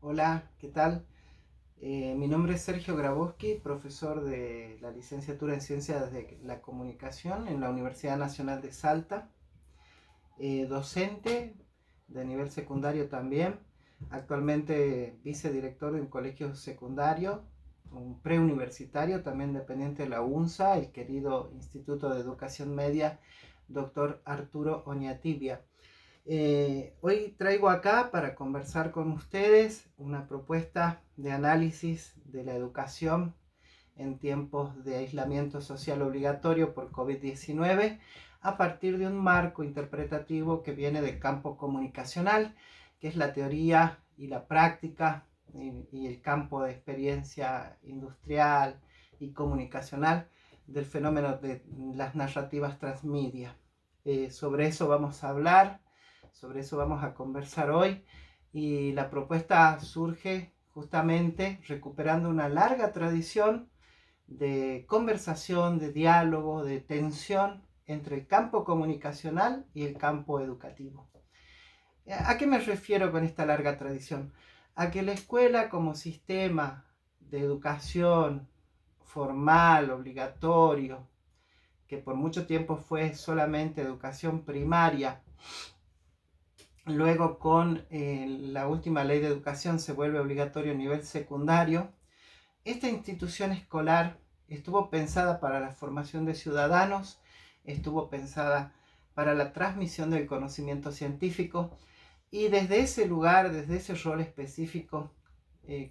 Hola, ¿qué tal? Mi nombre es Sergio Grabowski, profesor de la licenciatura en Ciencias de la Comunicación en la Universidad Nacional de Salta, docente de nivel secundario también, actualmente vicedirector de un colegio secundario, un preuniversitario también dependiente de la UNSA, el querido Instituto de Educación Media, doctor Arturo Oñatibia. Hoy traigo acá para conversar con ustedes una propuesta de análisis de la educación en tiempos de aislamiento social obligatorio por COVID-19 a partir de un marco interpretativo que viene del campo comunicacional, que es la teoría y la práctica y el campo de experiencia industrial y comunicacional del fenómeno de las narrativas transmedia. Sobre eso vamos a hablar, sobre eso vamos a conversar hoy, y la propuesta surge justamente recuperando una larga tradición de conversación, de diálogo, de tensión entre el campo comunicacional y el campo educativo. ¿A qué me refiero con esta larga tradición? A que la escuela como sistema de educación formal, obligatorio, que por mucho tiempo fue solamente educación primaria, luego con la última ley de educación se vuelve obligatorio a nivel secundario. Esta institución escolar estuvo pensada para la formación de ciudadanos, estuvo pensada para la transmisión del conocimiento científico, y desde ese lugar, desde ese rol específico,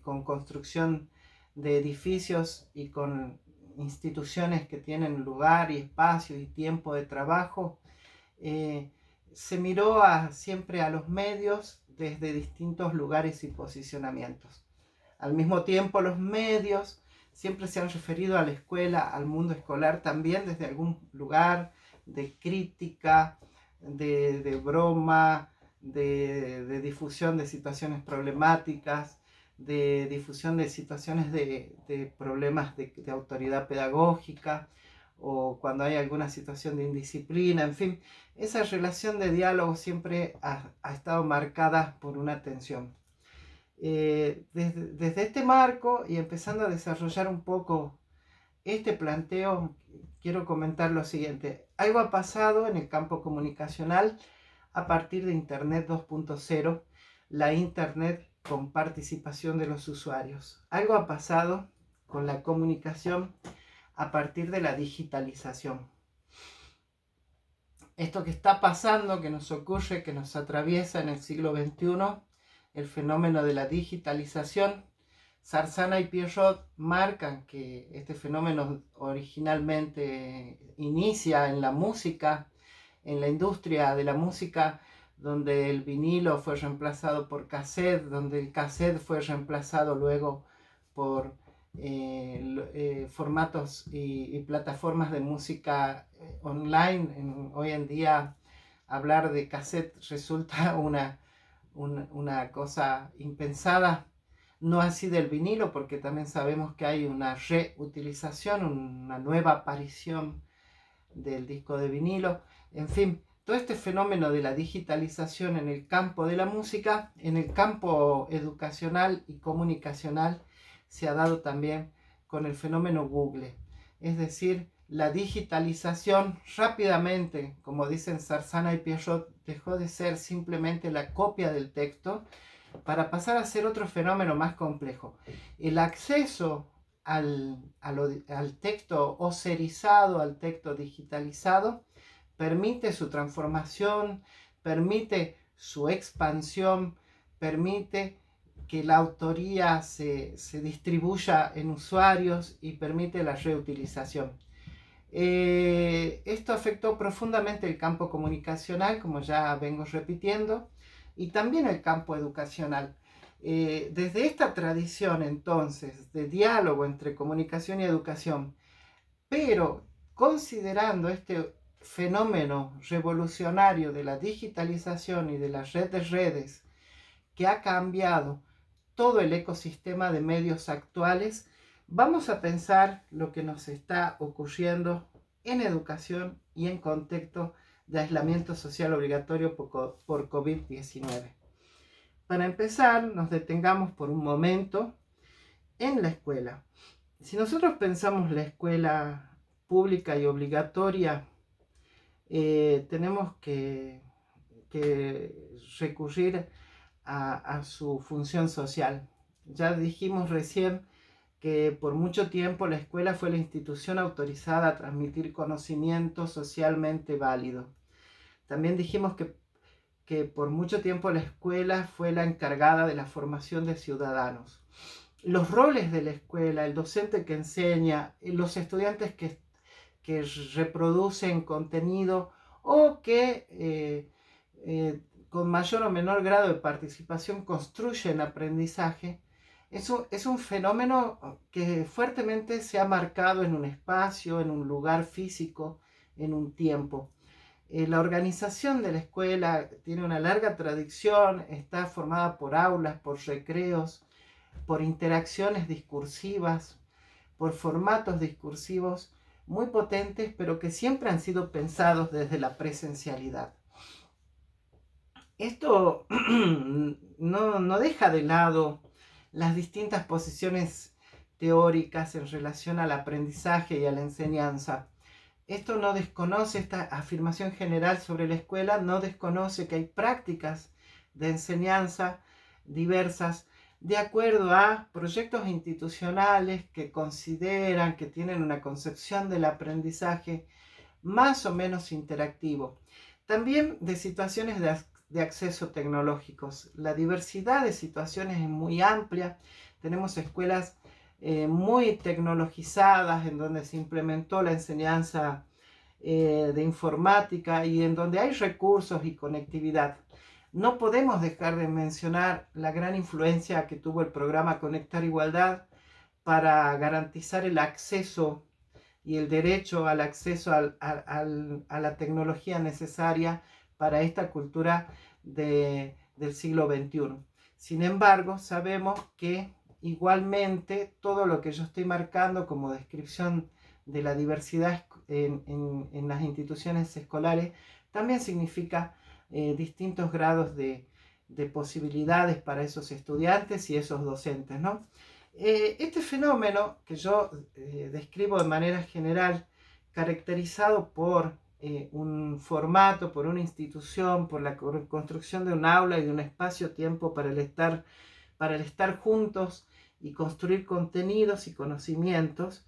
con construcción de edificios y con instituciones que tienen lugar y espacio y tiempo de trabajo, eh, se miró siempre a los medios desde distintos lugares y posicionamientos. Al mismo tiempo, los medios siempre se han referido a la escuela, al mundo escolar, también desde algún lugar de crítica, de broma, de difusión de situaciones problemáticas, de difusión de situaciones de problemas de autoridad pedagógica, o cuando hay alguna situación de indisciplina, en fin, esa relación de diálogo siempre ha estado marcada por una tensión. Desde este marco y empezando a desarrollar un poco este planteo, quiero comentar lo siguiente. Algo ha pasado en el campo comunicacional a partir de Internet 2.0, la Internet con participación de los usuarios. Algo ha pasado con la comunicación a partir de la digitalización. Esto que está pasando, que nos ocurre, que nos atraviesa en el siglo XXI, el fenómeno de la digitalización, Sarzana y Pierrot marcan que este fenómeno originalmente inicia en la música, en la industria de la música, donde el vinilo fue reemplazado por cassette, donde el cassette fue reemplazado luego por formatos y plataformas de música online. Hoy en día hablar de cassette resulta una cosa impensada. No así del vinilo, porque también sabemos que hay una reutilización, una nueva aparición del disco de vinilo. En fin, todo este fenómeno de la digitalización en el campo de la música, en el campo educacional y comunicacional, se ha dado también con el fenómeno Google. Es decir, la digitalización rápidamente, como dicen Sarzana y Pierrot, dejó de ser simplemente la copia del texto para pasar a ser otro fenómeno más complejo. El acceso al texto oserizado, al texto digitalizado, permite su transformación, permite su expansión, permite que la autoría se distribuya en usuarios y permite la reutilización. Esto afectó profundamente el campo comunicacional, como ya vengo repitiendo, y también el campo educacional. Desde esta tradición entonces de diálogo entre comunicación y educación, pero considerando este fenómeno revolucionario de la digitalización y de la red de redes que ha cambiado todo el ecosistema de medios actuales, vamos a pensar lo que nos está ocurriendo en educación y en contexto de aislamiento social obligatorio por COVID-19. Para empezar, nos detengamos por un momento en la escuela. Si nosotros pensamos la escuela pública y obligatoria, tenemos que recurrir a su función social. Ya dijimos recién que por mucho tiempo la escuela fue la institución autorizada a transmitir conocimiento socialmente válido. También dijimos que por mucho tiempo la escuela fue la encargada de la formación de ciudadanos. Los roles de la escuela, el docente que enseña, los estudiantes que reproducen contenido o que con mayor o menor grado de participación construyen aprendizaje, es un fenómeno que fuertemente se ha marcado en un espacio, en un lugar físico, en un tiempo. La organización de la escuela tiene una larga tradición, está formada por aulas, por recreos, por interacciones discursivas, por formatos discursivos muy potentes, pero que siempre han sido pensados desde la presencialidad. Esto no deja de lado las distintas posiciones teóricas en relación al aprendizaje y a la enseñanza. Esto no desconoce, esta afirmación general sobre la escuela no desconoce que hay prácticas de enseñanza diversas de acuerdo a proyectos institucionales que consideran que tienen una concepción del aprendizaje más o menos interactivo. También de situaciones de acceso tecnológicos. La diversidad de situaciones es muy amplia. Tenemos escuelas muy tecnologizadas en donde se implementó la enseñanza de informática y en donde hay recursos y conectividad. No podemos dejar de mencionar la gran influencia que tuvo el programa Conectar Igualdad para garantizar el acceso y el derecho al acceso a la tecnología necesaria para esta cultura del siglo XXI. Sin embargo, sabemos que igualmente todo lo que yo estoy marcando como descripción de la diversidad en las instituciones escolares también significa distintos grados de posibilidades para esos estudiantes y esos docentes, ¿no? Este fenómeno que yo describo de manera general, caracterizado por un formato, por una institución, por la construcción de un aula y de un espacio-tiempo para el estar juntos y construir contenidos y conocimientos,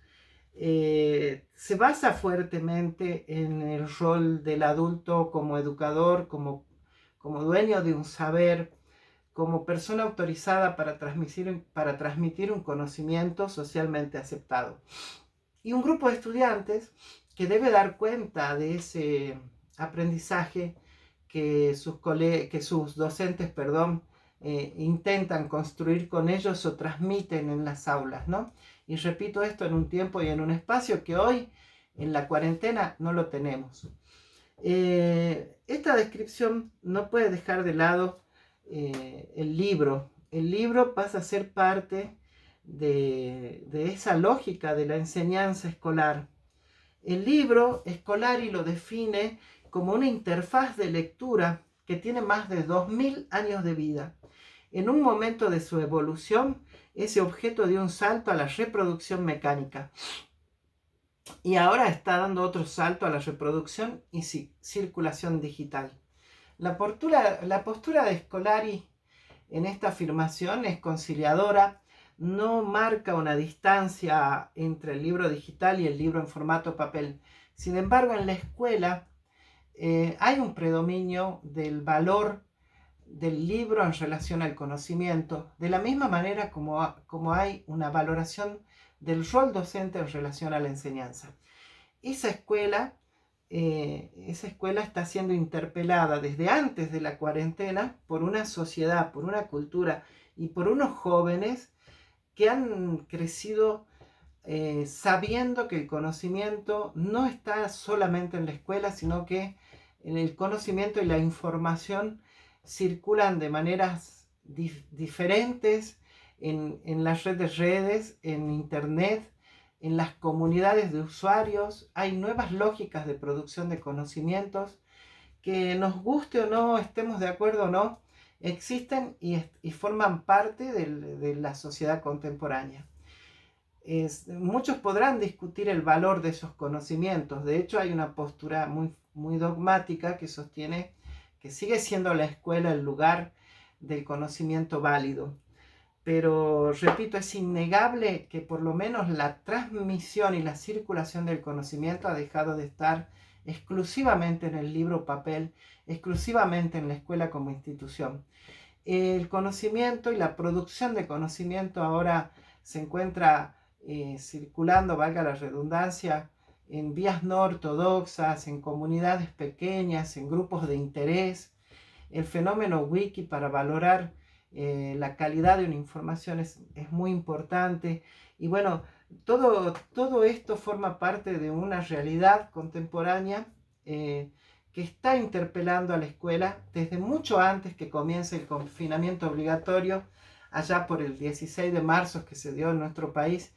se basa fuertemente en el rol del adulto como educador, como dueño de un saber, como persona autorizada para transmitir un conocimiento socialmente aceptado. Y un grupo de estudiantes que debe dar cuenta de ese aprendizaje que sus docentes, intentan construir con ellos o transmiten en las aulas, ¿no? Y repito esto en un tiempo y en un espacio que hoy, en la cuarentena, no lo tenemos. Esta descripción no puede dejar de lado el libro. El libro pasa a ser parte de esa lógica de la enseñanza escolar. El libro Scolari lo define como una interfaz de lectura que tiene más de 2000 años de vida. En un momento de su evolución, ese objeto dio un salto a la reproducción mecánica. Y ahora está dando otro salto a la reproducción y circulación digital. La postura de Scolari en esta afirmación es conciliadora, no marca una distancia entre el libro digital y el libro en formato papel. Sin embargo, en la escuela hay un predominio del valor del libro en relación al conocimiento, de la misma manera como hay una valoración del rol docente en relación a la enseñanza. Esa escuela está siendo interpelada desde antes de la cuarentena por una sociedad, por una cultura y por unos jóvenes que han crecido sabiendo que el conocimiento no está solamente en la escuela, sino que en el conocimiento y la información circulan de maneras diferentes en las redes, en internet, en las comunidades de usuarios. Hay nuevas lógicas de producción de conocimientos que nos guste o no, estemos de acuerdo o no, existen y forman parte de la sociedad contemporánea. Muchos podrán discutir el valor de esos conocimientos. De hecho, hay una postura muy dogmática que sostiene que sigue siendo la escuela el lugar del conocimiento válido. Pero, repito, es innegable que por lo menos la transmisión y la circulación del conocimiento ha dejado de estar exclusivamente en el libro papel, exclusivamente en la escuela como institución. El conocimiento y la producción de conocimiento ahora se encuentra circulando, valga la redundancia, en vías no ortodoxas, en comunidades pequeñas, en grupos de interés. El fenómeno wiki para valorar la calidad de una información es muy importante. Y bueno, todo esto forma parte de una realidad contemporánea que está interpelando a la escuela desde mucho antes que comience el confinamiento obligatorio, allá por el 16 de marzo que se dio en nuestro país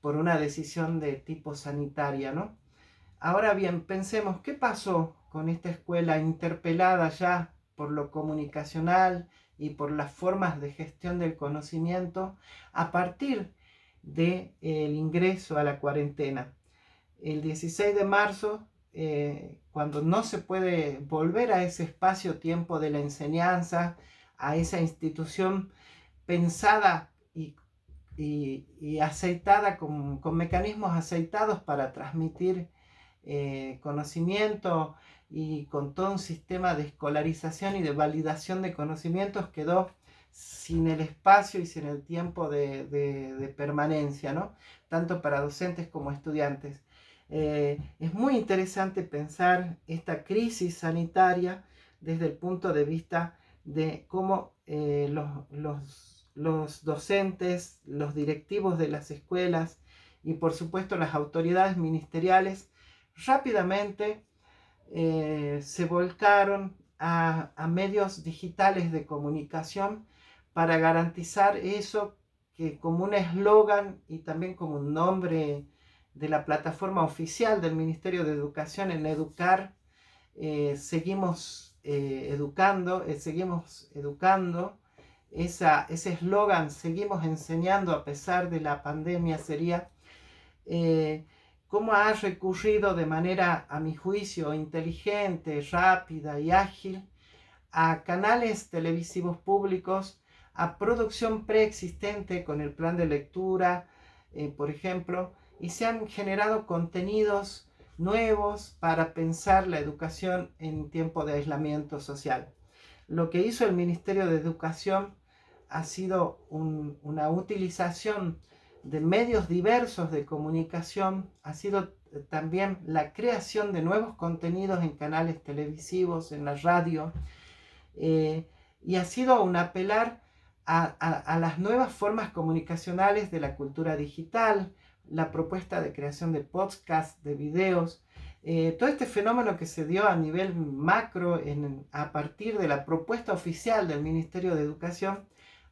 por una decisión de tipo sanitaria, ¿no? Ahora bien, pensemos, ¿qué pasó con esta escuela interpelada ya por lo comunicacional y por las formas de gestión del conocimiento a partir del ingreso a la cuarentena? El 16 de marzo, cuando no se puede volver a ese espacio-tiempo de la enseñanza, a esa institución pensada y aceitada con mecanismos aceitados para transmitir conocimiento y con todo un sistema de escolarización y de validación de conocimientos, quedó sin el espacio y sin el tiempo de permanencia, ¿no? Tanto para docentes como estudiantes. Es muy interesante pensar esta crisis sanitaria desde el punto de vista de cómo los docentes, los directivos de las escuelas y por supuesto las autoridades ministeriales rápidamente se volcaron a medios digitales de comunicación para garantizar eso que como un eslogan y también como un nombre de la plataforma oficial del Ministerio de Educación en Educar, seguimos educando, ese eslogan, seguimos enseñando a pesar de la pandemia, sería cómo ha recurrido de manera, a mi juicio, inteligente, rápida y ágil a canales televisivos públicos, a producción preexistente con el plan de lectura, por ejemplo, y se han generado contenidos nuevos para pensar la educación en tiempo de aislamiento social. Lo que hizo el Ministerio de Educación ha sido una utilización de medios diversos de comunicación, ha sido también la creación de nuevos contenidos en canales televisivos, en la radio, y ha sido un apelar a las nuevas formas comunicacionales de la cultura digital, la propuesta de creación de podcasts, de videos, todo este fenómeno que se dio a nivel macro a partir de la propuesta oficial del Ministerio de Educación,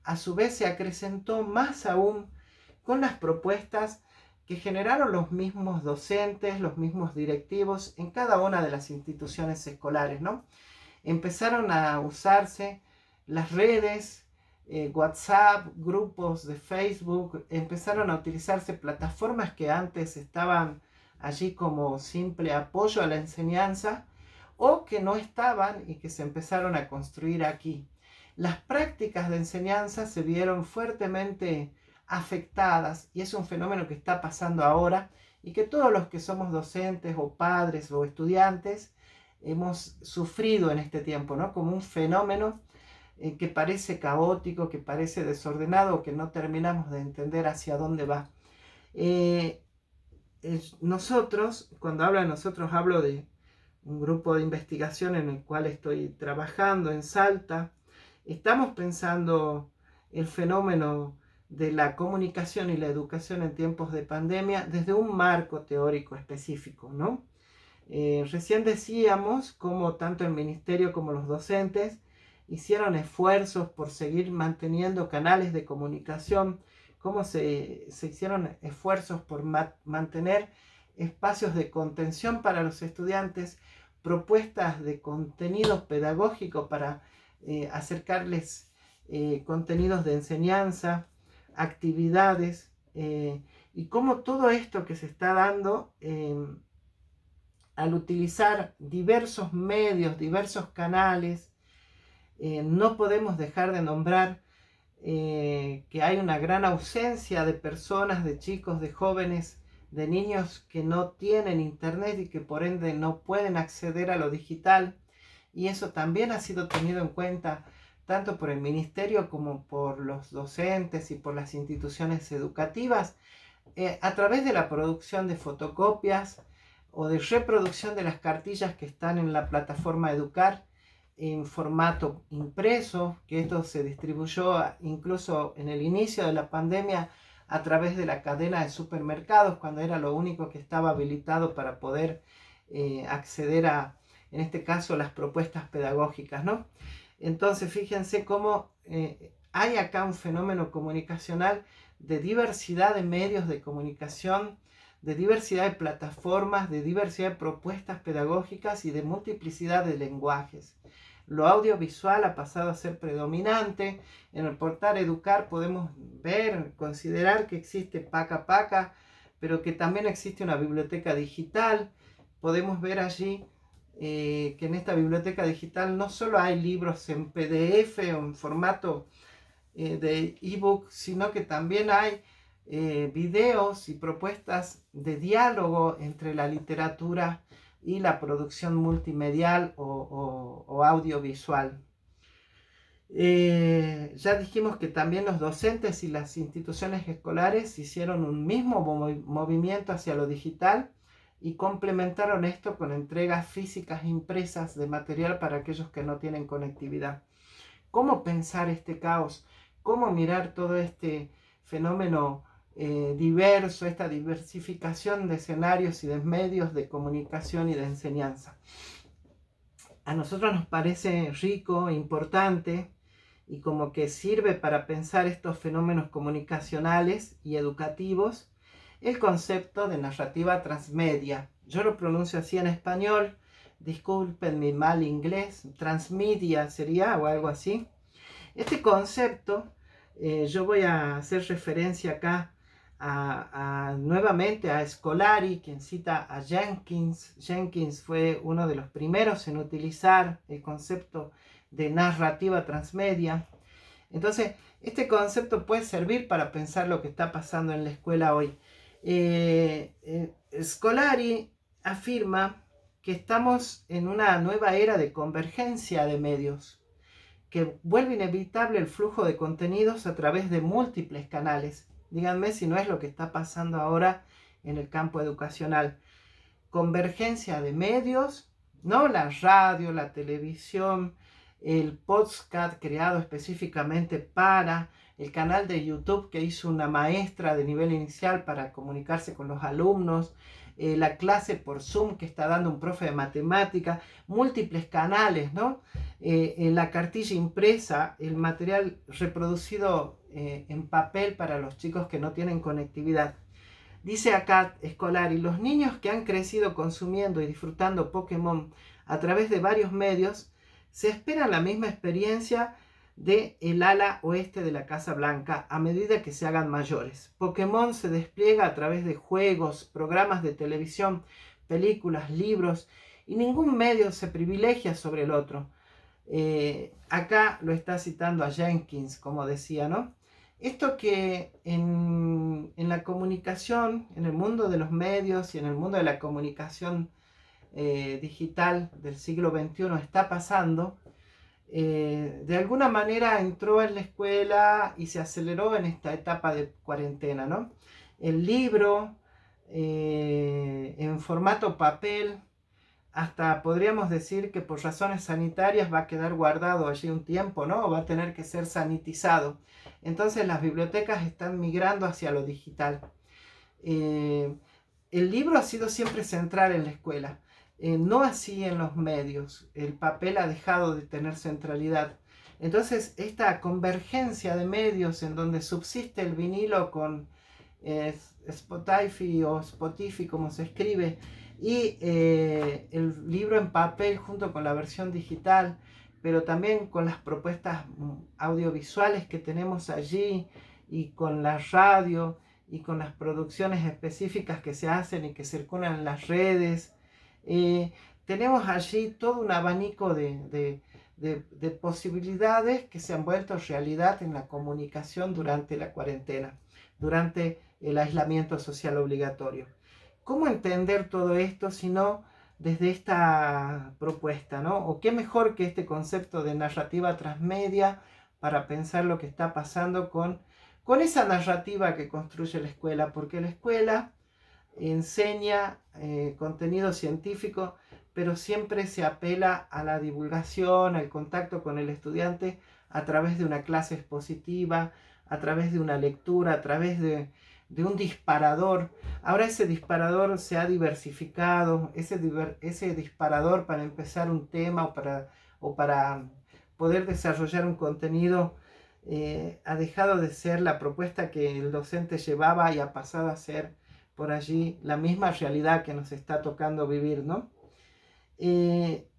a su vez se acrecentó más aún con las propuestas que generaron los mismos docentes, los mismos directivos en cada una de las instituciones escolares, ¿no? Empezaron a usarse las redes, WhatsApp, grupos de Facebook, empezaron a utilizarse plataformas que antes estaban allí como simple apoyo a la enseñanza o que no estaban y que se empezaron a construir aquí. Las prácticas de enseñanza se vieron fuertemente afectadas y es un fenómeno que está pasando ahora y que todos los que somos docentes o padres o estudiantes hemos sufrido en este tiempo, ¿no? Como un fenómeno que parece caótico, que parece desordenado, que no terminamos de entender hacia dónde va. Nosotros, cuando hablo de nosotros, hablo de un grupo de investigación en el cual estoy trabajando en Salta. Estamos pensando el fenómeno de la comunicación y la educación en tiempos de pandemia desde un marco teórico específico, ¿no? Recién decíamos cómo tanto el ministerio como los docentes hicieron esfuerzos por seguir manteniendo canales de comunicación, cómo se hicieron esfuerzos por mantener espacios de contención para los estudiantes, propuestas de contenido pedagógico para acercarles contenidos de enseñanza, actividades, y cómo todo esto que se está dando al utilizar diversos medios, diversos canales, no podemos dejar de nombrar que hay una gran ausencia de personas, de chicos, de jóvenes, de niños que no tienen internet y que por ende no pueden acceder a lo digital. Y eso también ha sido tenido en cuenta tanto por el ministerio como por los docentes y por las instituciones educativas, a través de la producción de fotocopias o de reproducción de las cartillas que están en la plataforma Educar en formato impreso, que esto se distribuyó incluso en el inicio de la pandemia a través de la cadena de supermercados, cuando era lo único que estaba habilitado para poder acceder a, en este caso, las propuestas pedagógicas, ¿no? Entonces, fíjense cómo hay acá un fenómeno comunicacional de diversidad de medios de comunicación, de diversidad de plataformas, de diversidad de propuestas pedagógicas y de multiplicidad de lenguajes. Lo audiovisual ha pasado a ser predominante. En el portal Educar podemos ver, considerar que existe Paca Paca, pero que también existe una biblioteca digital. Podemos ver allí que en esta biblioteca digital no solo hay libros en PDF o en formato de ebook, sino que también hay videos y propuestas de diálogo entre la literatura y la producción multimedial o audiovisual. Ya dijimos que también los docentes y las instituciones escolares hicieron un mismo movimiento hacia lo digital y complementaron esto con entregas físicas impresas de material para aquellos que no tienen conectividad. ¿Cómo pensar este caos? ¿Cómo mirar todo este fenómeno diverso, esta diversificación de escenarios y de medios de comunicación y de enseñanza? A nosotros nos parece rico, importante y como que sirve para pensar estos fenómenos comunicacionales y educativos el concepto de narrativa transmedia. Yo lo pronuncio así en español, disculpen mi mal inglés, transmedia sería o algo así. Este concepto, yo voy a hacer referencia acá nuevamente a Scolari, quien cita a Jenkins. Jenkins fue uno de los primeros en utilizar el concepto de narrativa transmedia. Entonces, este concepto puede servir para pensar lo que está pasando en la escuela hoy. Scolari afirma que estamos en una nueva era de convergencia de medios, que vuelve inevitable el flujo de contenidos a través de múltiples canales. Díganme si no es lo que está pasando ahora en el campo educacional. Convergencia de medios, ¿no? La radio, la televisión, el podcast creado específicamente para el canal de YouTube que hizo una maestra de nivel inicial para comunicarse con los alumnos, la clase por Zoom que está dando un profe de matemática, múltiples canales, ¿no? La cartilla impresa, el material reproducido en papel para los chicos que no tienen conectividad. Dice acá Scolari, los niños que han crecido consumiendo y disfrutando Pokémon a través de varios medios, se espera la misma experiencia de el ala oeste de la Casa Blanca a medida que se hagan mayores. Pokémon se despliega a través de juegos, programas de televisión, películas, libros, y ningún medio se privilegia sobre el otro. Acá lo está citando a Jenkins, como decía, ¿no? Esto que en la comunicación, en el mundo de los medios y en el mundo de la comunicación digital del siglo XXI está pasando, de alguna manera entró en la escuela y se aceleró en esta etapa de cuarentena, ¿no? El libro en formato papel, hasta podríamos decir que por razones sanitarias va a quedar guardado allí un tiempo, ¿no? Va a tener que ser sanitizado. Entonces las bibliotecas están migrando hacia lo digital. El libro ha sido siempre central en la escuela, no así en los medios. El papel ha dejado de tener centralidad. Entonces esta convergencia de medios en donde subsiste el vinilo con Spotify o Spotify como se escribe, y el libro en papel junto con la versión digital, pero también con las propuestas audiovisuales que tenemos allí y con la radio y con las producciones específicas que se hacen y que circulan en las redes. Tenemos allí todo un abanico de posibilidades que se han vuelto realidad en la comunicación durante la cuarentena, durante el aislamiento social obligatorio. ¿Cómo entender todo esto si no desde esta propuesta, ¿no? O qué mejor que este concepto de narrativa transmedia para pensar lo que está pasando con esa narrativa que construye la escuela, porque la escuela enseña contenido científico, pero siempre se apela a la divulgación, al contacto con el estudiante a través de una clase expositiva, a través de una lectura, a través de un disparador. Ahora ese disparador se ha diversificado, ese disparador para empezar un tema o para poder desarrollar un contenido ha dejado de ser la propuesta que el docente llevaba y ha pasado a ser por allí la misma realidad que nos está tocando vivir, ¿no?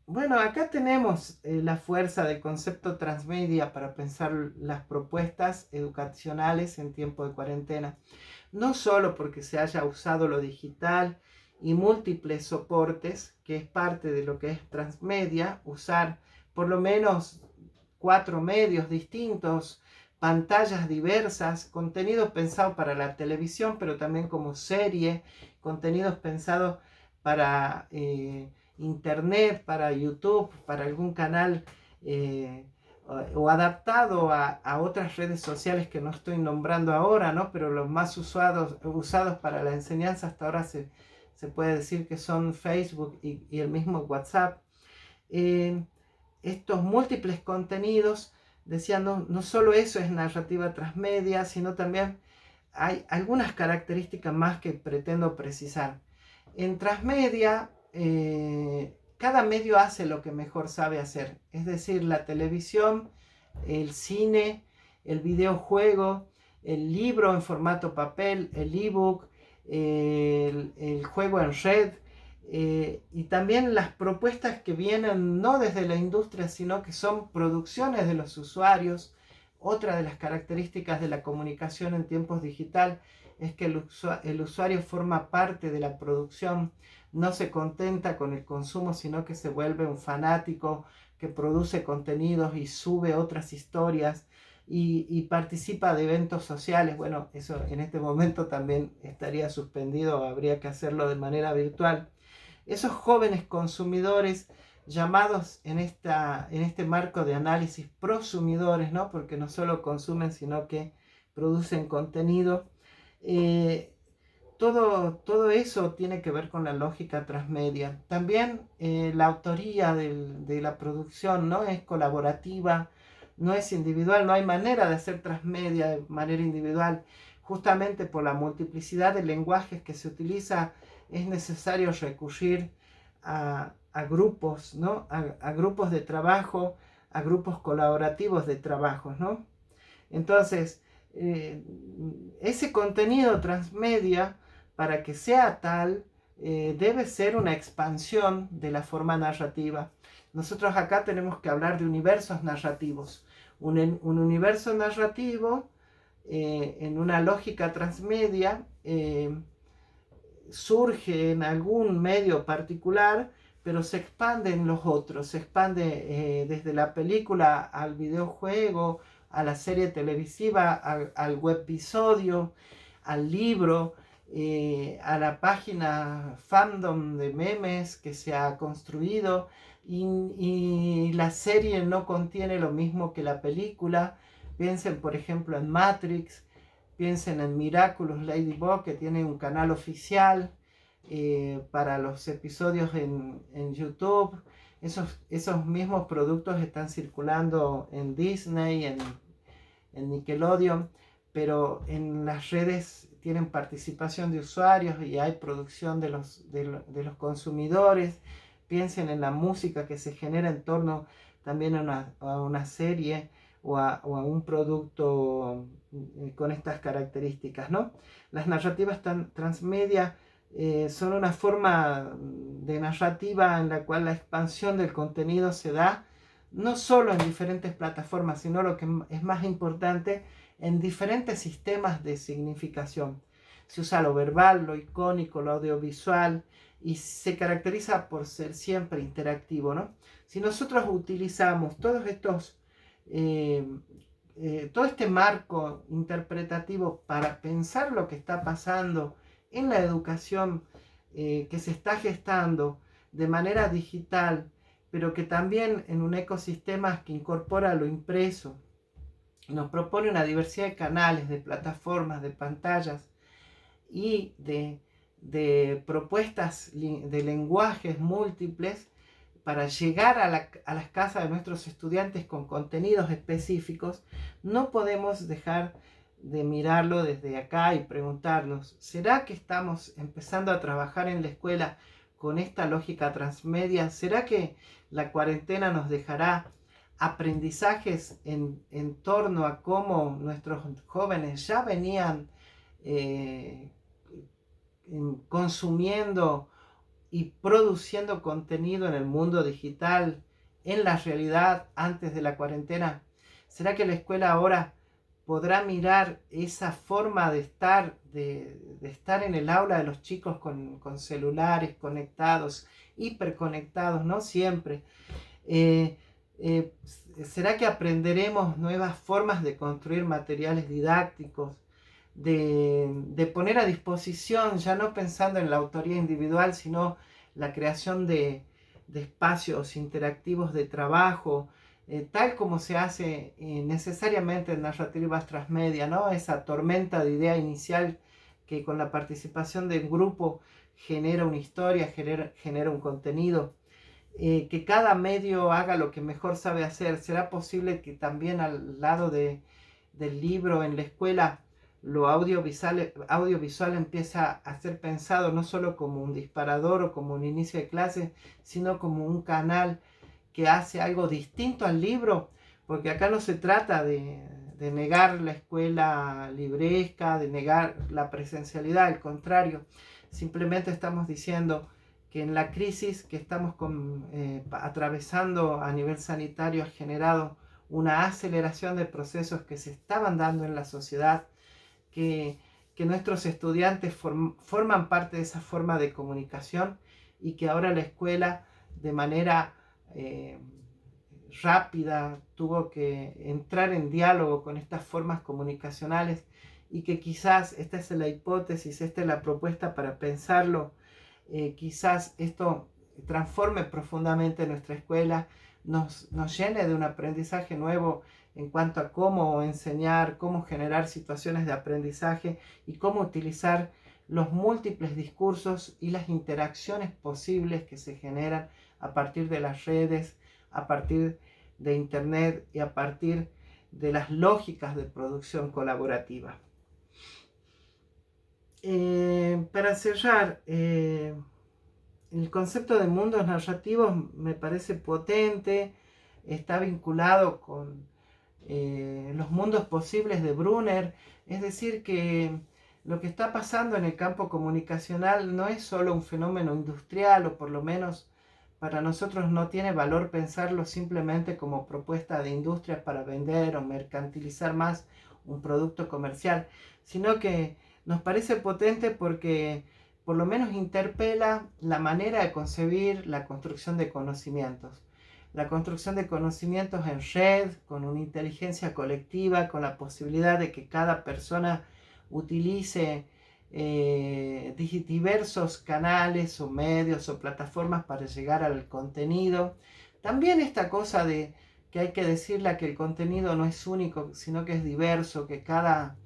Bueno, acá tenemos la fuerza del concepto transmedia para pensar las propuestas educacionales en tiempo de cuarentena. No solo porque se haya usado lo digital y múltiples soportes, que es parte de lo que es transmedia, usar por lo menos 4 medios distintos, pantallas diversas, contenidos pensados para la televisión, pero también como serie, contenidos pensados para internet, para YouTube, para algún canal o adaptado a otras redes sociales que no estoy nombrando ahora, ¿no? Pero los más usados para la enseñanza hasta ahora se puede decir que son Facebook y el mismo WhatsApp. Estos múltiples contenidos, decía, no solo eso es narrativa transmedia, sino también hay algunas características más que pretendo precisar. En transmedia, cada medio hace lo que mejor sabe hacer, es decir, la televisión, el cine, el videojuego, el libro en formato papel, el ebook, el juego en red, y también las propuestas que vienen no desde la industria, sino que son producciones de los usuarios. Otra de las características de la comunicación en tiempos digital es que el usuario forma parte de la producción, no se contenta con el consumo, sino que se vuelve un fanático que produce contenidos y sube otras historias y participa de eventos sociales. Bueno, eso en este momento también estaría suspendido, habría que hacerlo de manera virtual. Esos jóvenes consumidores llamados en este marco de análisis prosumidores, ¿no? Porque no solo consumen, sino que producen contenido. Todo eso tiene que ver con la lógica transmedia. También la autoría de la producción no es colaborativa, no es individual, no hay manera de hacer transmedia de manera individual. Justamente por la multiplicidad de lenguajes que se utiliza, es necesario recurrir a grupos, ¿no? A grupos de trabajo, a grupos colaborativos de trabajo, ¿no? Entonces, ese contenido transmedia, para que sea tal, debe ser una expansión de la forma narrativa. Nosotros acá tenemos que hablar de universos narrativos. Un universo narrativo en una lógica transmedia surge en algún medio particular, pero se expande en los otros, se expande desde la película al videojuego, a la serie televisiva, al webpisodio, al libro, a la página fandom de memes que se ha construido, y la serie no contiene lo mismo que la película. Piensen por ejemplo en Matrix, piensen en Miraculous Ladybug, que tiene un canal oficial para los episodios en YouTube. Esos mismos productos están circulando en Disney, en Nickelodeon, pero en las redes tienen participación de usuarios y hay producción de los consumidores. Piensen en la música que se genera en torno también a una serie o a un producto con estas características, ¿no? Las narrativas transmedia son una forma de narrativa en la cual la expansión del contenido se da no solo en diferentes plataformas, sino lo que es más importante, en diferentes sistemas de significación. Se usa lo verbal, lo icónico, lo audiovisual, y se caracteriza por ser siempre interactivo, ¿no? Si nosotros utilizamos todos estos, todo este marco interpretativo para pensar lo que está pasando en la educación que se está gestando de manera digital, pero que también en un ecosistema que incorpora lo impreso, nos propone una diversidad de canales, de plataformas, de pantallas y de propuestas de lenguajes múltiples para llegar a las casas de nuestros estudiantes con contenidos específicos, no podemos dejar de mirarlo desde acá y preguntarnos, ¿será que estamos empezando a trabajar en la escuela con esta lógica transmedia? ¿Será que la cuarentena nos dejará aprendizajes en torno a cómo nuestros jóvenes ya venían eh, consumiendo y produciendo contenido en el mundo digital, en la realidad antes de la cuarentena? ¿Será que la escuela ahora podrá mirar esa forma de estar en el aula de los chicos con celulares conectados, hiperconectados, no siempre? Eh, eh, ¿Será que aprenderemos nuevas formas de construir materiales didácticos? De poner a disposición, ya no pensando en la autoría individual, sino la creación de espacios interactivos de trabajo, tal como se hace necesariamente en narrativas transmedia, ¿no? Esa tormenta de idea inicial que con la participación de un grupo genera una historia, genera un contenido. Que cada medio haga lo que mejor sabe hacer. ¿Será posible que también al lado del libro en la escuela lo audiovisual empieza a ser pensado no solo como un disparador o como un inicio de clase, sino como un canal que hace algo distinto al libro? Porque acá no se trata de negar la escuela libresca, de negar la presencialidad, al contrario, simplemente estamos diciendo que en la crisis que estamos atravesando a nivel sanitario ha generado una aceleración de procesos que se estaban dando en la sociedad, que, que nuestros estudiantes forman parte de esa forma de comunicación y que ahora la escuela de manera rápida tuvo que entrar en diálogo con estas formas comunicacionales y que quizás esta es la hipótesis, esta es la propuesta para pensarlo. Quizás esto transforme profundamente nuestra escuela, nos llene de un aprendizaje nuevo en cuanto a cómo enseñar, cómo generar situaciones de aprendizaje y cómo utilizar los múltiples discursos y las interacciones posibles que se generan a partir de las redes, a partir de Internet y a partir de las lógicas de producción colaborativa. Para cerrar, el concepto de mundos narrativos me parece potente, está vinculado con los mundos posibles de Brunner, es decir, que lo que está pasando en el campo comunicacional no es solo un fenómeno industrial, o por lo menos para nosotros no tiene valor pensarlo simplemente como propuesta de industrias para vender o mercantilizar más un producto comercial, sino que nos parece potente porque por lo menos interpela la manera de concebir la construcción de conocimientos. La construcción de conocimientos en red, con una inteligencia colectiva, con la posibilidad de que cada persona utilice diversos canales o medios o plataformas para llegar al contenido. También esta cosa de que hay que decirle que el contenido no es único, sino que es diverso, que cada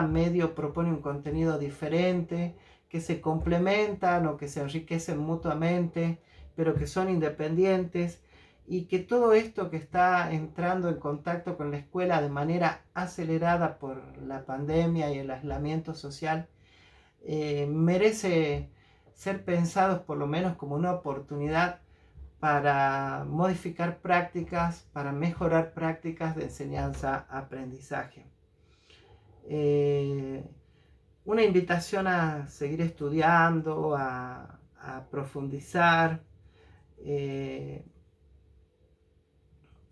medio propone un contenido diferente, que se complementan o que se enriquecen mutuamente, pero que son independientes, y que todo esto que está entrando en contacto con la escuela de manera acelerada por la pandemia y el aislamiento social, merece ser pensados por lo menos como una oportunidad para modificar prácticas, para mejorar prácticas de enseñanza-aprendizaje. Una invitación a seguir estudiando, a profundizar,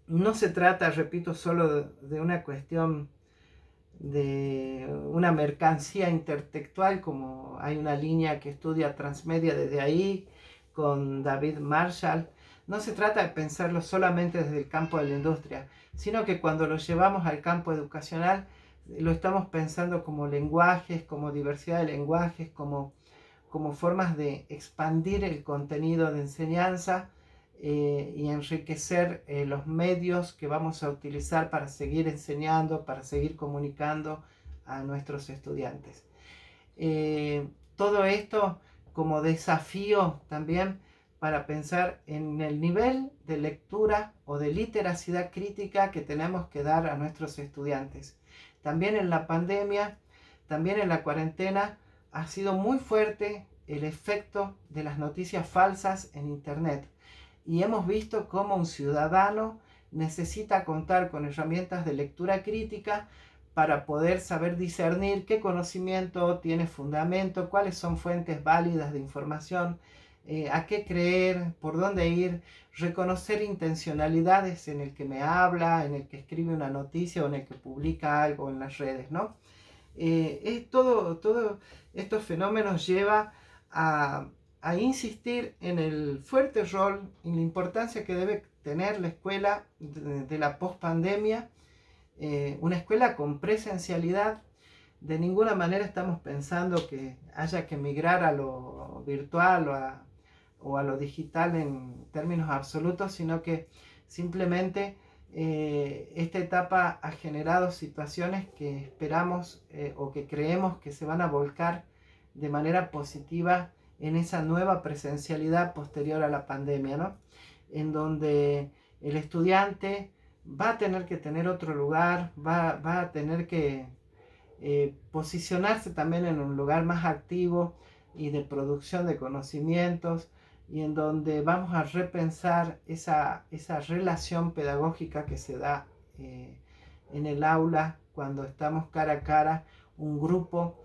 no se trata, repito, solo de una cuestión de una mercancía intertextual, como hay una línea que estudia transmedia desde ahí con David Marshall. No se trata de pensarlo solamente desde el campo de la industria, sino que cuando lo llevamos al campo educacional, lo estamos pensando como lenguajes, como diversidad de lenguajes, como formas de expandir el contenido de enseñanza y enriquecer los medios que vamos a utilizar para seguir enseñando, para seguir comunicando a nuestros estudiantes. Todo esto como desafío también para pensar en el nivel de lectura o de literacidad crítica que tenemos que dar a nuestros estudiantes. También en la pandemia, también en la cuarentena, ha sido muy fuerte el efecto de las noticias falsas en Internet. Y hemos visto cómo un ciudadano necesita contar con herramientas de lectura crítica para poder saber discernir qué conocimiento tiene fundamento, cuáles son fuentes válidas de información, a qué creer, por dónde ir, reconocer intencionalidades en el que me habla, en el que escribe una noticia o en el que publica algo en las redes, ¿no? Todo estos fenómenos lleva a insistir en el fuerte rol y la importancia que debe tener la escuela de la pospandemia, una escuela con presencialidad. De ninguna manera estamos pensando que haya que migrar a lo virtual o a lo digital en términos absolutos, sino que simplemente esta etapa ha generado situaciones que esperamos o que creemos que se van a volcar de manera positiva en esa nueva presencialidad posterior a la pandemia, ¿no? En donde el estudiante va a tener que tener otro lugar, va a tener que posicionarse también en un lugar más activo y de producción de conocimientos, y en donde vamos a repensar esa relación pedagógica que se da en el aula cuando estamos cara a cara, un grupo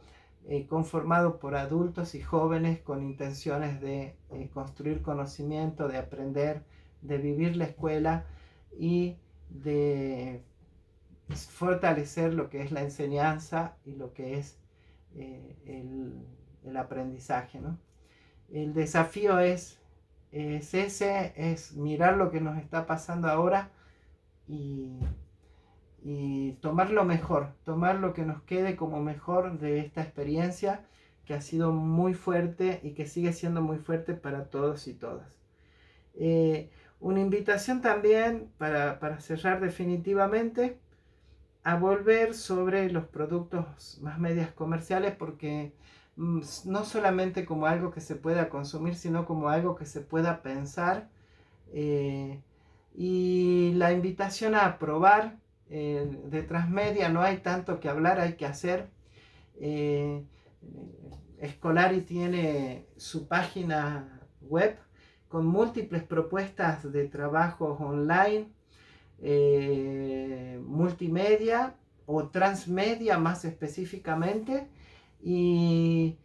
conformado por adultos y jóvenes con intenciones de construir conocimiento, de aprender, de vivir la escuela y de fortalecer lo que es la enseñanza y lo que es el aprendizaje, ¿no? El desafío es mirar lo que nos está pasando ahora y, y tomar lo mejor, tomar lo que nos quede como mejor de esta experiencia que ha sido muy fuerte y que sigue siendo muy fuerte para todos y todas. Una invitación también para cerrar definitivamente a volver sobre los productos más medias comerciales, porque no solamente como algo que se pueda consumir, sino como algo que se pueda pensar. Y la invitación a probar de Transmedia, no hay tanto que hablar, hay que hacer. Eh, Escolari tiene su página web con múltiples propuestas de trabajos online, multimedia o transmedia más específicamente, y,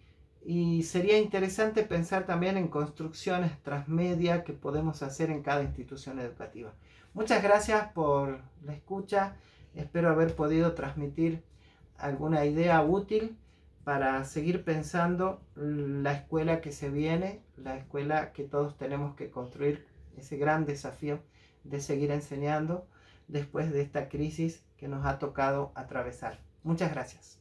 y sería interesante pensar también en construcciones transmedia que podemos hacer en cada institución educativa. Muchas gracias por la escucha, espero haber podido transmitir alguna idea útil para seguir pensando la escuela que se viene, la escuela que todos tenemos que construir, ese gran desafío de seguir enseñando después de esta crisis que nos ha tocado atravesar. Muchas gracias.